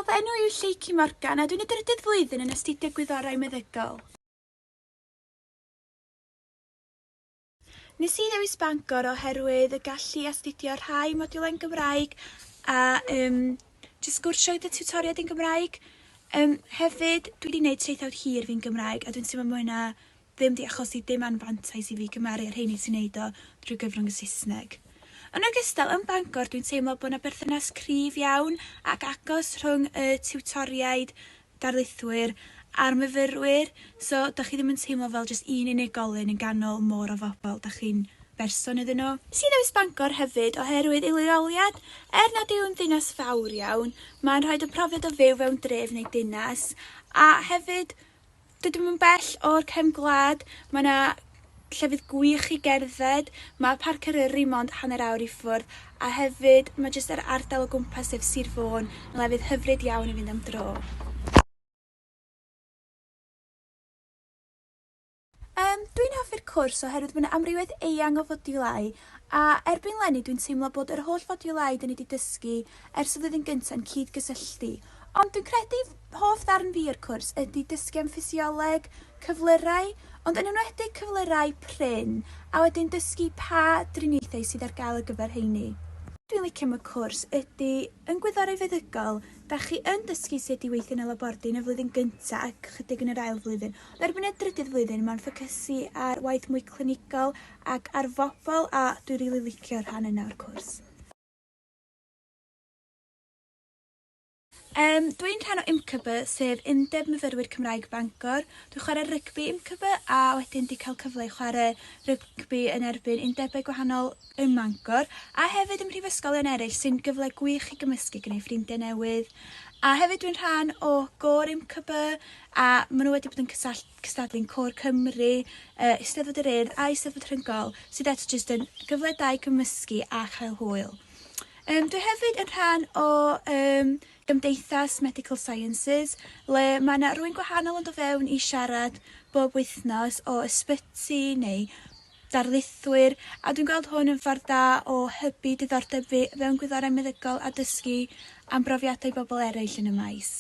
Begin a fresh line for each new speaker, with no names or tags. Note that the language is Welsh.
Helo, fy enw yw Lleucu a dwi'n y drydydd flwyddyn yn astudio Gwyddorau Meddygol. Nes i ddewis Bangor oherwydd y gallu astudio rhai modiwlau yn Gymraeg a jyst gwrsio gyda tiwtoriad yn Gymraeg. Hefyd, dwi wedi gwneud traethawd hir fi'n Gymraeg a dwi'n teimlo mwy na ddim di achosi dim anfantais i fi gymaru ar rheini sy'n neud o drwy gyfrwng y Saesneg. Yn ogystal, yn Bangor, dwi'n teimlo bod yna berthynas cryf iawn ac agos rhwng y tiwtoriaid, darlithwyr a'r myfyrwyr, so da chi ddim yn teimlo fel jyst un unigolyn yn ganol môr o bobl, da chi'n berson iddyn nhw. Nes i ddewis Bangor hefyd oherwydd ei leoliad, nad yw'n ddinas fawr iawn, mae'n rhoid y profiad o fyw fewn dref neu dinas, a hefyd, dydym yn bell o'r cefn gwlad, mae yna llefydd gwych i gerdded, mae Parc Eryri mond hanner awr i ffwrdd, a hefyd mae jyst yr ardal o gwmpas sef Sir Fôn yn lefydd hyfryd iawn i fynd am dro. Dwi'n hoffi'r cwrs oherwydd mae yna amrywiaeth eang o fodiwlau, a erbyn leni dwi'n teimlo bod yr holl fodiwlau dyn ni wedi dysgu ers y flwyddyn gyntaf yn cyd-gysylltu. Ond dwi'n credu hoff ddarn fi o'r cwrs ydy dysgu am ffisioleg, cyflyrau, ond yn enwedig cyflyrau prin, a wedyn dysgu pa driniaethau sydd ar gael ar gyfer heini. Dwi'n licio am y cwrs ydy, yn Gwyddorau Meddygol, da chi yn dysgu sut i weithio yn y labordy yn y flwyddyn gyntaf ac chydig yn yr ail flwyddyn. Ond erbyn y drydydd flwyddyn, mae'n ffocysu ar waith mwy clinigol ac ar fobl, a dwi'n rili licio'r rhan yna o'r cwrs. Dwi'n rhan o IMCB, sef Undeb Myfyrwyr Cymraeg Bangor. Dwi'n chwarae rygbi IMCB a wedyn di cael cyfle i chwarae rygbi yn erbyn undebau gwahanol ym Bangor. A hefyd ym mhrifysgolion eraill sy'n gyfle gwych i gymysgu gyda'i ffrindiau newydd. A hefyd dwi'n rhan o Gôr IMCB a maen nhw wedi bod yn cystadlu'n Côr Cymru, Eisteddfod yr Urdd a Eisteddfod Rhyngol, sydd eto jyst yn gyfle da i gymysgu a chael hwyl. Dwi hefyd yn rhan o Gymdeithas Medical Sciences, le mae yna rhywun gwahanol yn dod fewn i siarad bob wythnos o ysbyty neu darlithwyr, a dwi'n gweld hwn yn ffordd da o hybu diddordeb fi fewn Gwyddorau Meddygol a dysgu am brofiadau bobl eraill yn y maes.